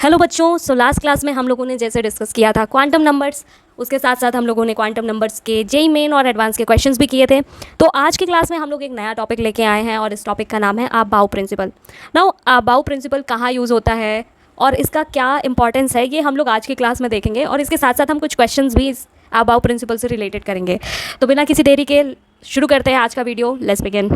Hello बच्चों, so last class में हम लोगों ने जैसे डिस्कस किया था क्वांटम नंबर्स, उसके साथ साथ हम लोगों ने क्वांटम नंबर्स के जेई मेन और एडवांस के क्वेश्चंस भी किए थे। तो आज की क्लास में हम लोग एक नया टॉपिक लेके आए हैं और इस टॉपिक का नाम है aufbau principle. Now aufbau principle कहाँ यूज़ होता है और इसका क्या इंपॉर्टेंस है, ये हम लोग आज की क्लास में देखेंगे और इसके साथ साथ हम कुछ क्वेश्चंस भी इस अबाउ प्रिंसिपल से रिलेटेड करेंगे। तो बिना किसी देरी के शुरू करते हैं आज का वीडियो। Let's begin.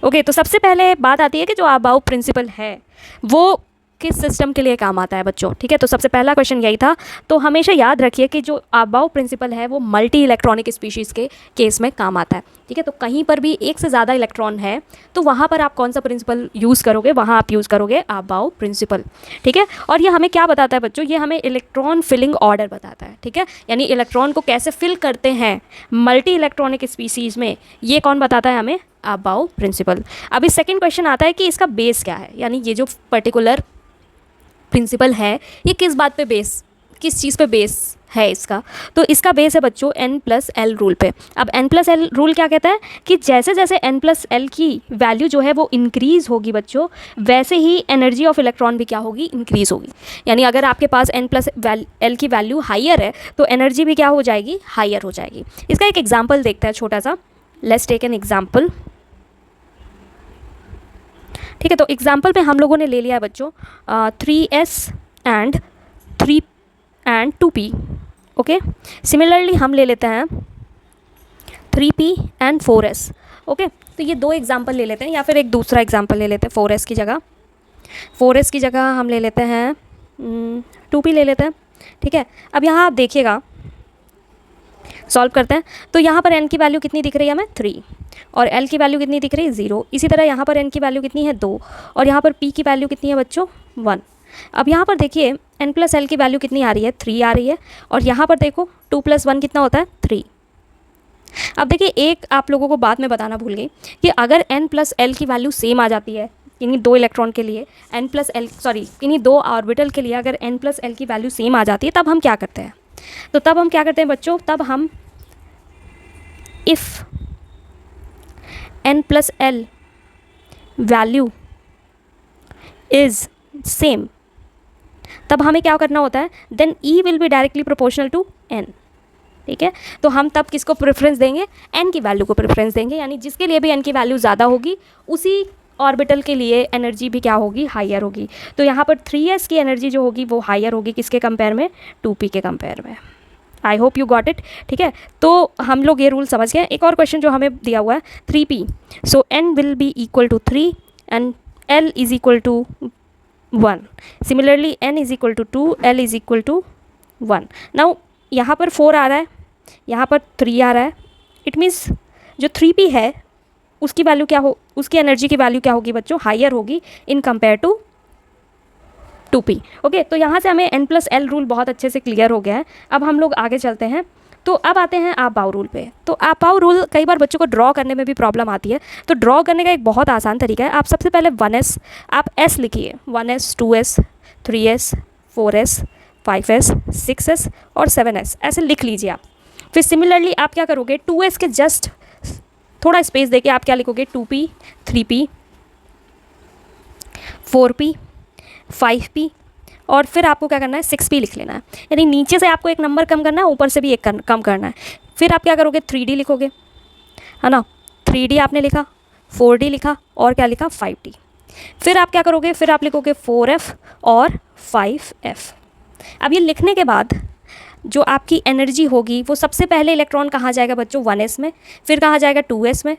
ओके, तो सबसे पहले बात आती है कि जो अबाउ प्रिंसिपल है वो किस सिस्टम के लिए काम आता है बच्चों। ठीक है, तो सबसे पहला क्वेश्चन यही था। तो हमेशा याद रखिए कि जो अबाउ प्रिंसिपल है वो मल्टी इलेक्ट्रॉनिक स्पीशीज़ के केस में काम आता है। ठीक है, तो कहीं पर भी एक से ज़्यादा इलेक्ट्रॉन है तो वहाँ पर आप कौन सा प्रिंसिपल यूज़ करोगे, वहाँ आप यूज़ करोगे अबाउ प्रिंसिपल। ठीक है, और ये हमें क्या बताता है बच्चों, ये हमें इलेक्ट्रॉन फिलिंग ऑर्डर बताता है। ठीक है, यानी इलेक्ट्रॉन को कैसे फिल करते हैं मल्टी इलेक्ट्रॉनिक स्पीसीज़ में, ये कौन बताता है हमें, अबाउ प्रिंसिपल। अभी सेकेंड क्वेश्चन आता है कि इसका बेस क्या है, यानी ये जो पर्टिकुलर प्रिंसिपल है ये किस बात पे बेस, किस चीज़ पे बेस है इसका। तो इसका बेस है बच्चों n+l रूल पे। अब n+l रूल क्या कहता है कि जैसे जैसे n+l की वैल्यू जो है वो इंक्रीज़ होगी बच्चों, वैसे ही एनर्जी ऑफ इलेक्ट्रॉन भी क्या होगी, इंक्रीज़ होगी। यानी अगर आपके पास n+l की वैल्यू हाइयर है तो एनर्जी भी क्या हो जाएगी, हाइयर हो जाएगी। इसका एक एग्जाम्पल देखते हैं छोटा सा। Let's take an example. ठीक है, तो एग्जाम्पल पे हम लोगों ने ले लिया है बच्चों 3s and 3 and 2p। Okay, similarly हम ले लेते हैं 3p एंड 4s। ओके, तो ये दो एग्जाम्पल ले लेते हैं या फिर एक दूसरा एग्जाम्पल ले लेते हैं 4s की जगह। 4s की जगह हम ले लेते हैं 2p ले लेते हैं। ठीक है, अब यहाँ आप देखिएगा, सॉल्व करते हैं तो यहाँ पर n की वैल्यू कितनी दिख रही है हमें, 3, और l की वैल्यू कितनी दिख रही है, 0। इसी तरह यहाँ पर n की वैल्यू कितनी है, 2, और यहाँ पर p की वैल्यू कितनी है बच्चों, 1। अब यहाँ पर देखिए n+l की वैल्यू कितनी आ रही है, 3 आ रही है, और यहाँ पर देखो 2 + 1 कितना होता है, 3। अब देखिए एक आप लोगों को बात में बताना भूल गई कि अगर n+l की वैल्यू सेम आ जाती है, इन्हीं दो इलेक्ट्रॉन के लिए इन्हीं दो ऑर्बिटल के लिए अगर n+l की वैल्यू सेम आ जाती है, तब हम क्या करते हैं, तो तब हम क्या करते हैं बच्चों, तब हम if n+l value is same, तब हमें क्या करना होता है, then E will be directly proportional to n। ठीक है, तो हम तब किसको प्रेफरेंस देंगे, n की वैल्यू को प्रेफरेंस देंगे, यानी जिसके लिए भी n की वैल्यू ज़्यादा होगी उसी ऑर्बिटल के लिए एनर्जी भी क्या होगी, हायर होगी। तो यहाँ पर 3s की एनर्जी जो होगी वो हायर होगी किसके कंपेयर में, 2p के कंपेयर में। I hope you got it. ठीक है, तो हम लोग ये रूल समझ गए। एक और क्वेश्चन जो हमें दिया हुआ है 3p, so n will be equal to 3 and l is equal to 1। Similarly n is equal to 2, l is equal to 1। Now यहाँ पर 4 आ रहा है, यहाँ पर 3 आ रहा है। इट मीन्स जो 3p है उसकी वैल्यू क्या हो, उसकी एनर्जी की वैल्यू क्या होगी बच्चों, हायर होगी in compare to 2p। Okay, तो यहाँ से हमें n+l रूल बहुत अच्छे से क्लियर हो गया है। अब हम लोग आगे चलते हैं। तो अब आते हैं अबाउ रूल पे। तो अबाउ रूल कई बार बच्चों को ड्रॉ करने में भी प्रॉब्लम आती है, तो ड्रॉ करने का एक बहुत आसान तरीका है। आप सबसे पहले 1s, आप s लिखिए, 1s 2s 3s 4s 5s 6s और 7s, ऐसे लिख लीजिए आप। फिर सिमिलरली आप क्या करोगे, 2s के जस्ट थोड़ा स्पेस देके आप क्या लिखोगे, 2p 3p 4p 5p, और फिर आपको क्या करना है, 6p लिख लेना है। यानी नीचे से आपको एक नंबर कम करना है, ऊपर से भी एक कम करना है। फिर आप क्या करोगे, 3d लिखोगे, है ना, 3d आपने लिखा, 4d लिखा, और क्या लिखा, 5d। फिर आप क्या करोगे, फिर आप लिखोगे 4f और 5f। अब ये लिखने के बाद जो आपकी एनर्जी होगी वो सबसे पहले इलेक्ट्रॉन कहाँ जाएगा बच्चों, 1s में, फिर कहाँ जाएगा 2s में,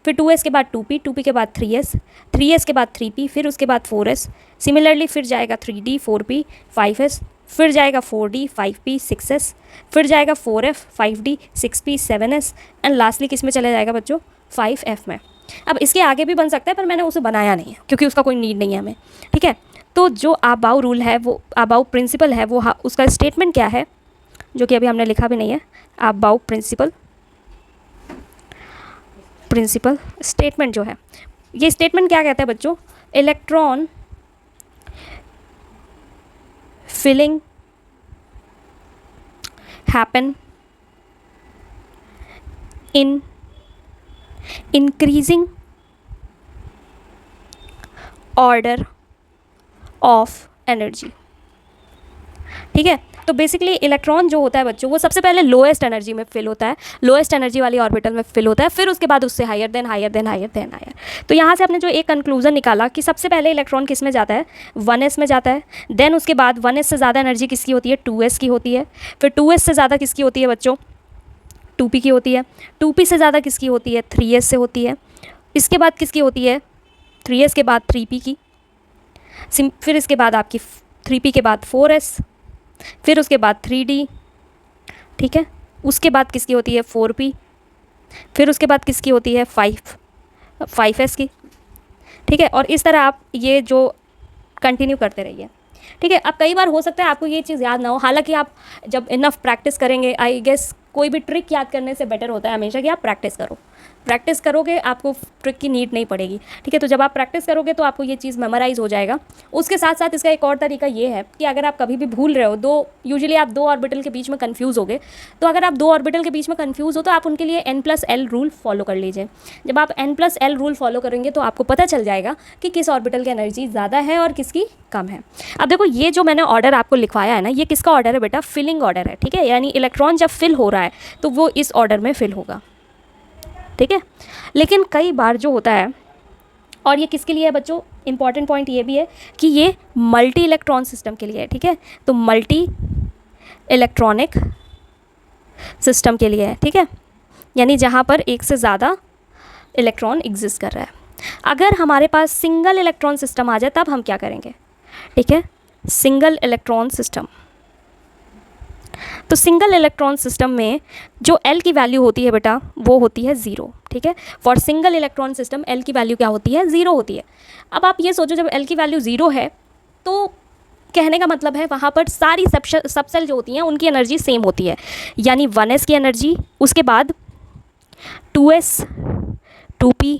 फिर 2s के बाद 2p, 2p के बाद 3s, 3s के बाद 3p, फिर उसके बाद 4s। सिमिलरली फिर जाएगा 3d 4p 5s, फिर जाएगा 4d 5p 6s, फिर जाएगा 4f 5d 6p 7s, and lastly किस में चले जाएगा बच्चों, 5f में। अब इसके आगे भी बन सकता है पर मैंने उसे बनाया नहीं है क्योंकि उसका कोई नीड नहीं है हमें। ठीक है, तो जो अबाउ रूल है वो अबाउ प्रिंसिपल है वो उसका स्टेटमेंट क्या है, जो कि अभी हमने लिखा भी नहीं है। अबाउ प्रिंसिपल स्टेटमेंट जो है, ये स्टेटमेंट क्या कहता है बच्चों, electron filling happen in increasing order of energy. ठीक है। तो बेसिकली इलेक्ट्रॉन जो होता है बच्चों, वो सबसे पहले लोएस्ट एनर्जी में फिल होता है, लोएस्ट एनर्जी वाली ऑर्बिटल में फिल होता है, फिर उसके बाद उससे higher than higher than higher than higher. तो यहाँ से आपने जो एक कंक्लूजन निकाला कि सबसे पहले इलेक्ट्रॉन किस में जाता है, 1s में जाता है, देन उसके बाद 1s से ज़्यादा एनर्जी किसकी होती है, 2s की होती है, फिर 2s से ज़्यादा किसकी होती है बच्चों, 2p की होती है, 2p से ज़्यादा किसकी होती है, 3s से होती है, इसके बाद किसकी होती है, 3s के बाद 3p की, फिर इसके बाद आपकी 3p के बाद 4s, फिर उसके बाद 3d, ठीक है, उसके बाद किसकी होती है 4p, फिर उसके बाद किसकी होती है 5s की, ठीक है। और इस तरह आप ये जो कंटिन्यू करते रहिए, ठीक है। अब कई बार हो सकता है आपको ये चीज़ याद ना हो, हालांकि आप जब इनफ प्रैक्टिस करेंगे, आई गेस कोई भी ट्रिक याद करने से बेटर होता है हमेशा कि आप प्रैक्टिस करो, प्रैक्टिस करोगे आपको ट्रिक की नीड नहीं पड़ेगी, ठीक है। तो जब आप प्रैक्टिस करोगे तो आपको ये चीज़ मेमोराइज हो जाएगा। उसके साथ साथ इसका एक और तरीका ये है कि अगर आप कभी भी भूल रहे हो, यूजुअली आप दो ऑर्बिटल के बीच में कन्फ्यूज़ होगे, तो अगर आप दो ऑर्बिटल के बीच में कन्फ्यूज़ हो तो आप उनके लिए n+l रूल फॉलो कर लीजिए। जब आप n+l रूल फॉलो करेंगे तो आपको पता चल जाएगा कि किस ऑर्बिटल की एनर्जी ज़्यादा है और किसकी कम है। अब देखो ये जो मैंने ऑर्डर आपको लिखवाया है ना, ये किसका ऑर्डर है बेटा, फिलिंग ऑर्डर है, ठीक है। यानी इलेक्ट्रॉन जब फिल हो रहा है तो वो इस ऑर्डर में फिल होगा, ठीक है। लेकिन कई बार जो होता है, और ये किसके लिए है बच्चों, इंपॉर्टेंट पॉइंट ये भी है कि ये मल्टी इलेक्ट्रॉन सिस्टम के लिए है, ठीक है। तो मल्टी इलेक्ट्रॉनिक सिस्टम के लिए है, ठीक है, यानी जहाँ पर एक से ज़्यादा इलेक्ट्रॉन एग्जिस्ट कर रहा है। अगर हमारे पास सिंगल इलेक्ट्रॉन सिस्टम आ जाए तब हम क्या करेंगे, ठीक है, सिंगल इलेक्ट्रॉन सिस्टम। तो सिंगल इलेक्ट्रॉन सिस्टम में जो L की वैल्यू होती है बेटा वो होती है 0, ठीक है। For single electron system L की वैल्यू क्या होती है, 0 होती है। अब आप ये सोचो जब L की वैल्यू 0 है तो कहने का मतलब है वहाँ पर सारी सबसेल जो होती हैं उनकी एनर्जी सेम होती है, यानी 1s की एनर्जी, उसके बाद 2s 2p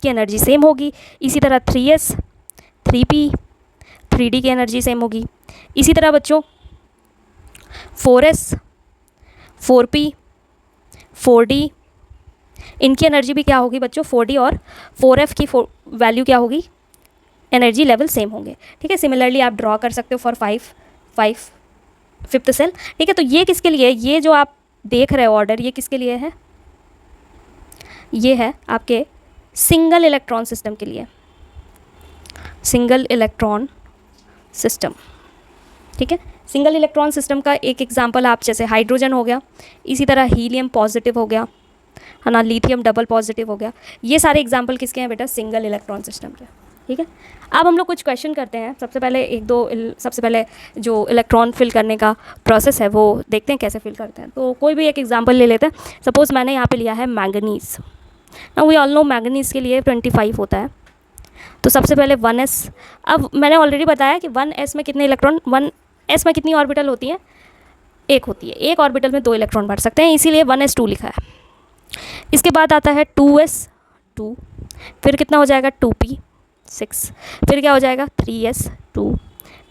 की एनर्जी सेम होगी, इसी तरह 3s 3p 3d की एनर्जी सेम होगी, इसी तरह बच्चों 4s 4p 4d इनकी एनर्जी भी क्या होगी बच्चों, 4d और 4f की वैल्यू क्या होगी, एनर्जी लेवल सेम होंगे, ठीक है। सिमिलरली आप ड्रॉ कर सकते हो फॉर 5th सेल, ठीक है। तो ये किसके लिए, ये जो आप देख रहे हो ऑर्डर, ये किसके लिए है, ये है आपके सिंगल इलेक्ट्रॉन सिस्टम के लिए, सिंगल इलेक्ट्रॉन सिस्टम, ठीक है। सिंगल इलेक्ट्रॉन सिस्टम का एक एग्जांपल आप जैसे हाइड्रोजन हो गया, इसी तरह हीलियम पॉजिटिव हो गया, है ना, लिथियम डबल पॉजिटिव हो गया, ये सारे एग्जांपल किसके हैं बेटा, सिंगल इलेक्ट्रॉन सिस्टम के, ठीक है। अब हम लोग कुछ क्वेश्चन करते हैं। सबसे पहले जो इलेक्ट्रॉन फिल करने का प्रोसेस है वो देखते हैं कैसे फिल करते हैं। तो कोई भी एक एग्जांपल ले लेते हैं। सपोज़ मैंने यहाँ पे लिया है manganese. Now we all know manganese के लिए 25 होता है। तो सबसे पहले 1s, अब मैंने ऑलरेडी बताया कि 1s में कितने इलेक्ट्रॉन, 1s में कितनी ऑर्बिटल होती है, एक होती है, एक ऑर्बिटल में 2 इलेक्ट्रॉन भर सकते हैं, इसीलिए 1s2 लिखा है। इसके बाद आता है 2s 2, फिर कितना हो जाएगा 2p 6, फिर क्या हो जाएगा 3s 2,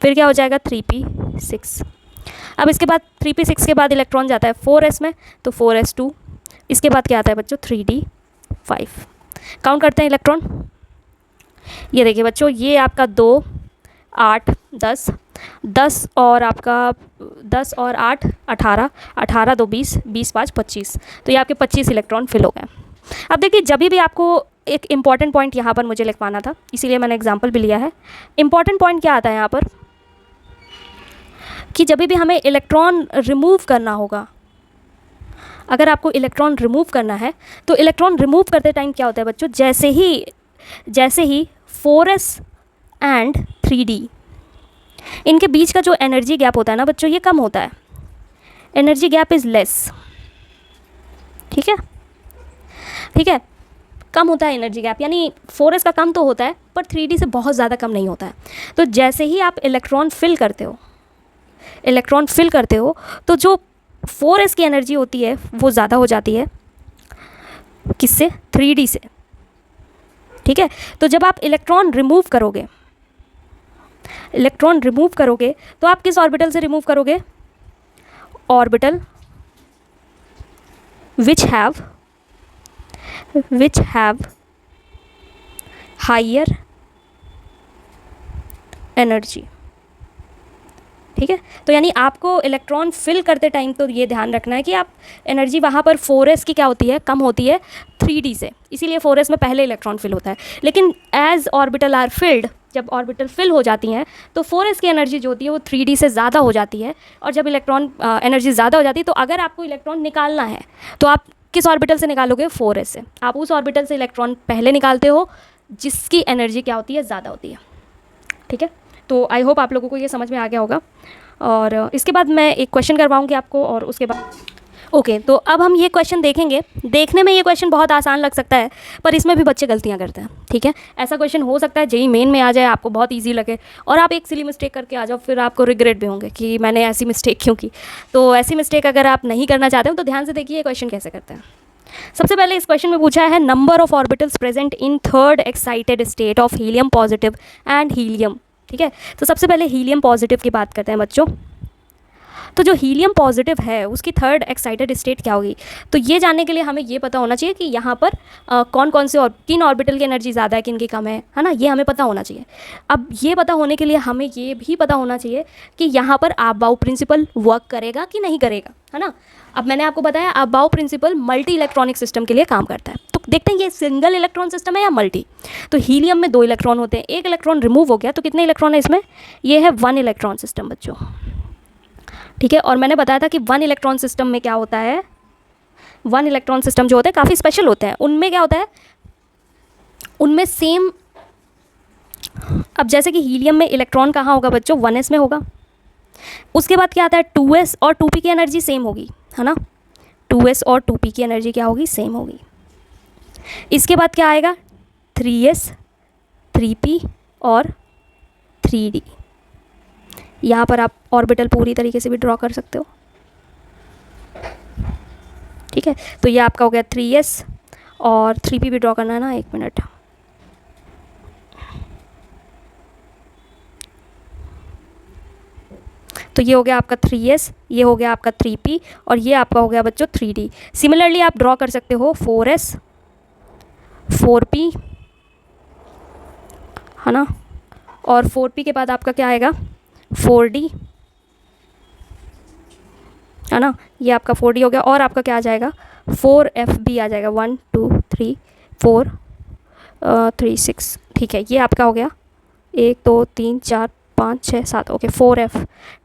फिर क्या हो जाएगा 3p 6। अब इसके बाद 3p 6 के बाद इलेक्ट्रॉन जाता है 4s में, तो 4s 2, इसके बाद क्या आता है बच्चों 3d 5। काउंट करते हैं इलेक्ट्रॉन। ये देखिए बच्चों, ये आपका 2 8 10 10 और आपका 10 और 8 18 18 2 20 20 5 25, तो ये आपके 25 इलेक्ट्रॉन फिल हो गए। अब देखिए जब भी आपको एक इम्पॉर्टेंट पॉइंट यहाँ पर मुझे लिखवाना था, इसीलिए मैंने एग्जांपल भी लिया है। इम्पॉर्टेंट पॉइंट क्या आता है यहाँ पर कि जब भी हमें इलेक्ट्रॉन रिमूव करना होगा, अगर आपको इलेक्ट्रॉन रिमूव करना है तो इलेक्ट्रॉन रिमूव करते टाइम क्या होता है बच्चों, जैसे ही 4s एंड 3d इनके बीच का जो एनर्जी गैप होता है ना बच्चों, ये कम होता है, एनर्जी गैप इज़ लेस, ठीक है, ठीक है, कम होता है एनर्जी गैप, यानी 4s का कम तो होता है पर 3d से बहुत ज़्यादा कम नहीं होता है। तो जैसे ही आप इलेक्ट्रॉन फिल करते हो तो जो 4s की एनर्जी होती है वो ज़्यादा हो जाती है, किससे, 3d से, ठीक है। तो जब आप इलेक्ट्रॉन रिमूव करोगे तो आप किस ऑर्बिटल से रिमूव करोगे, orbital which have higher energy, ठीक है। तो यानी आपको इलेक्ट्रॉन फिल करते टाइम तो ये ध्यान रखना है कि आप एनर्जी वहाँ पर 4s की क्या होती है, कम होती है 3d से, इसीलिए 4s में पहले इलेक्ट्रॉन फिल होता है। लेकिन एज ऑर्बिटल आर फिल्ड, जब ऑर्बिटल फिल हो जाती हैं तो 4s की एनर्जी जो होती है वो 3d से ज़्यादा हो जाती है। और जब इलेक्ट्रॉन एनर्जी ज़्यादा हो जाती है तो अगर आपको इलेक्ट्रॉन निकालना है तो आप किस ऑर्बिटल से निकालोगे, 4s से। आप उस ऑर्बिटल से इलेक्ट्रॉन पहले निकालते हो जिसकी एनर्जी क्या होती है, ज़्यादा होती है। ठीक है, तो आई होप आप लोगों को ये समझ में आ गया होगा। और इसके बाद मैं एक क्वेश्चन करवाऊँगी आपको, और उसके बाद ओके तो अब हम ये क्वेश्चन देखेंगे। देखने में ये क्वेश्चन बहुत आसान लग सकता है, पर इसमें भी बच्चे गलतियाँ करते हैं। ठीक है, ऐसा क्वेश्चन हो सकता है जेईई मेन में आ जाए, आपको बहुत ईजी लगे और आप एक सिली मिस्टेक करके आ जाओ, फिर आपको रिग्रेट भी होंगे कि मैंने ऐसी मिस्टेक क्यों की। तो ऐसी मिस्टेक अगर आप नहीं करना चाहते हो तो ध्यान से देखिए ये क्वेश्चन कैसे करते हैं। सबसे पहले इस क्वेश्चन में पूछा है number of orbitals present in third excited state of helium positive and helium. ठीक है, तो सबसे पहले हीलियम पॉजिटिव की बात करते हैं बच्चों। तो जो हीलियम पॉजिटिव है उसकी थर्ड एक्साइटेड स्टेट क्या होगी, तो ये जानने के लिए हमें ये पता होना चाहिए कि यहाँ पर कौन कौन से और किन ऑर्बिटल की एनर्जी ज़्यादा है, किन की कम है ना, ये हमें पता होना चाहिए। अब ये पता होने के लिए हमें ये भी पता होना चाहिए कि यहाँ पर अबाउ प्रिंसिपल वर्क करेगा कि नहीं करेगा, है ना। अब मैंने आपको बताया about principle multi electronic system के लिए काम करता है। तो देखते हैं ये सिंगल इलेक्ट्रॉन सिस्टम है या मल्टी। तो हीलियम में 2 इलेक्ट्रॉन होते हैं, एक इलेक्ट्रॉन रिमूव हो गया तो कितने इलेक्ट्रॉन है इसमें, ये है 1 इलेक्ट्रॉन सिस्टम बच्चों। ठीक है, और मैंने बताया था कि 1 इलेक्ट्रॉन सिस्टम में क्या होता है, 1 इलेक्ट्रॉन सिस्टम जो होते हैं काफ़ी स्पेशल होते हैं। उनमें क्या होता है, उनमें सेम, अब जैसे कि हीलियम में इलेक्ट्रॉन कहाँ होगा बच्चों, 1s में होगा। उसके बाद क्या आता है 2s और 2p की एनर्जी सेम होगी, है ना। 2s और 2p की एनर्जी क्या होगी, सेम होगी। इसके बाद क्या आएगा 3s 3p और 3d। यहाँ पर आप ऑर्बिटल पूरी तरीके से भी ड्रॉ कर सकते हो। ठीक है, तो ये आपका हो गया 3s और 3p भी ड्रॉ करना है ना, 1 मिनट। तो ये हो गया आपका 3s, ये हो गया आपका 3p और ये आपका हो गया बच्चों 3d। सिमिलरली आप ड्रॉ कर सकते हो 4s 4p, है ना, और 4p के बाद आपका क्या आएगा 4d, है ना, ये आपका 4d हो गया। और आपका क्या आ जाएगा 4fb आ जाएगा, 1 2 3 4 3 6। ठीक है, ये आपका हो गया 1 2 3 4 5 6 7, ओके 4f।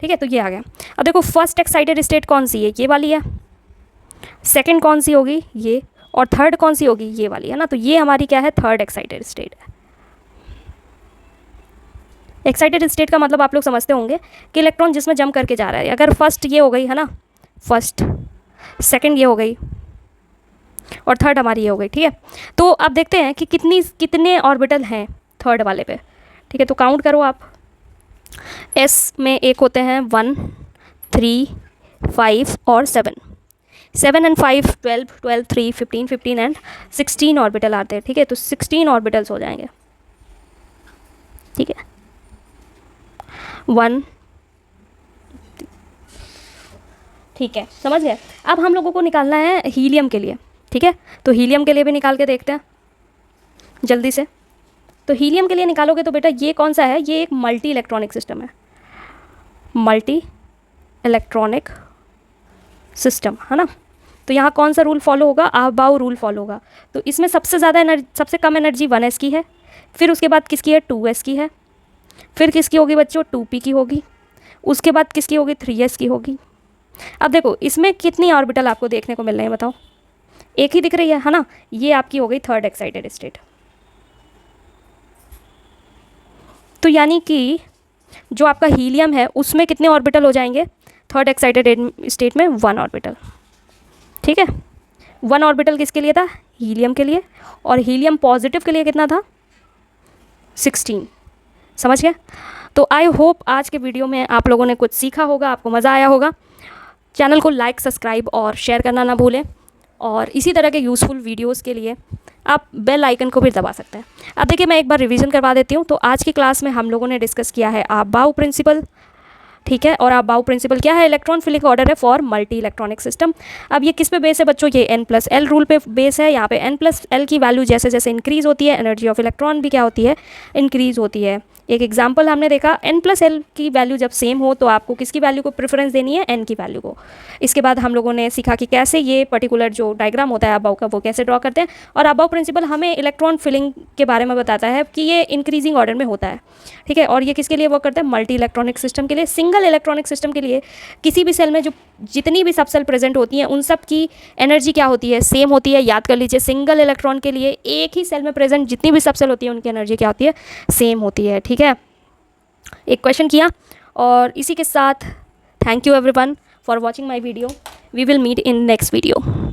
ठीक है, तो ये आ गया। अब देखो फर्स्ट एक्साइटेड स्टेट कौन सी है, ये वाली है। सेकंड कौन सी होगी, ये। और थर्ड कौन सी होगी, ये वाली, है ना। तो ये हमारी क्या है, थर्ड एक्साइटेड स्टेट है। एक्साइटेड स्टेट का मतलब आप लोग समझते होंगे कि इलेक्ट्रॉन जिसमें जम करके जा रहा है। अगर फर्स्ट ये हो गई, है ना, फर्स्ट, सेकंड ये हो गई और थर्ड हमारी ये हो गई। ठीक है, तो अब देखते हैं कि कितने ऑर्बिटल हैं थर्ड वाले पे। ठीक है, तो काउंट करो आप। एस में एक होते हैं 1 3 5 और 7 एंड 5 12 12 3 15 15 एंड 16 ऑर्बिटल आते हैं। ठीक है, तो 16 ऑर्बिटल्स हो जाएंगे। ठीक है, 1, ठीक है, समझ गए। अब हम लोगों को निकालना है हीलियम के लिए। ठीक है, तो हीलियम के लिए भी निकाल के देखते हैं जल्दी से। तो हीलियम के लिए निकालोगे तो बेटा ये कौन सा है, ये एक मल्टी इलेक्ट्रॉनिक सिस्टम है, मल्टी इलेक्ट्रॉनिक सिस्टम, है ना। तो यहाँ कौन सा रूल फॉलो होगा, अबाउ रूल फॉलो होगा। तो इसमें सबसे ज़्यादा एनर्जी, सबसे कम एनर्जी 1s की है, फिर उसके बाद किसकी है 2s की है, फिर किसकी होगी बच्चों 2p की होगी, उसके बाद किसकी होगी 3s की होगी। अब देखो इसमें कितनी ऑर्बिटल आपको देखने को मिल रहे हैं बताओ, एक ही दिख रही है ना। ये आपकी हो गई थर्ड एक्साइटेड स्टेट। तो यानी कि जो आपका हीलियम है उसमें कितने ऑर्बिटल हो जाएंगे थर्ड एक्साइटेड स्टेट में, 1 ऑर्बिटल। ठीक है, 1 ऑर्बिटल किसके लिए था, हीलियम के लिए। और हीलियम पॉजिटिव के लिए कितना था 16। समझ गए। तो आई होप आज के वीडियो में आप लोगों ने कुछ सीखा होगा, आपको मज़ा आया होगा। चैनल को लाइक सब्सक्राइब और शेयर करना ना भूलें, और इसी तरह के यूज़फुल वीडियोस के लिए आप बेल आइकन को भी दबा सकते हैं। अब देखिए मैं एक बार रिवीजन करवा देती हूँ। तो आज की क्लास में हम लोगों ने डिस्कस किया है अबाउ प्रिंसिपल, ठीक है। और अबाउ प्रिंसिपल क्या है, इलेक्ट्रॉन फिलिंग ऑर्डर है फॉर मल्टी इलेक्ट्रॉनिक सिस्टम। अब ये किस पे बेस है बच्चों, ये n+l रूल पे बेस है। यहाँ पे n+l की वैल्यू जैसे जैसे इंक्रीज होती है एनर्जी ऑफ इलेक्ट्रॉन भी क्या होती है, इंक्रीज होती है। एक एग्जाम्पल हमने देखा n+l की वैल्यू जब सेम हो तो आपको किसकी वैल्यू को प्रेफरेंस देनी है, n की वैल्यू को। इसके बाद हम लोगों ने सीखा कि कैसे ये पर्टिकुलर जो डायग्राम होता है अबाउ का वो कैसे ड्रॉ करते हैं। और अबाउ प्रिंसिपल हमें इलेक्ट्रॉन फिलिंग के बारे में बताता है कि ये इंक्रीजिंग ऑर्डर में होता है, ठीक है। और ये किसके लिए वर्क करता है, मल्टी इलेक्ट्रॉनिक सिस्टम के लिए। सिंगल इलेक्ट्रॉनिक सिस्टम के लिए किसी भी सेल में जो जितनी भी सब सेल प्रेजेंट होती हैं उन सब की एनर्जी क्या होती है, सेम होती है। याद कर लीजिए, सिंगल इलेक्ट्रॉन के लिए एक ही सेल में प्रेजेंट जितनी भी सब सेल होती है उनकी एनर्जी क्या होती है, सेम होती है, ठीक है। एक क्वेश्चन किया और इसी के साथ thank you everyone for watching my video. We will meet in next video.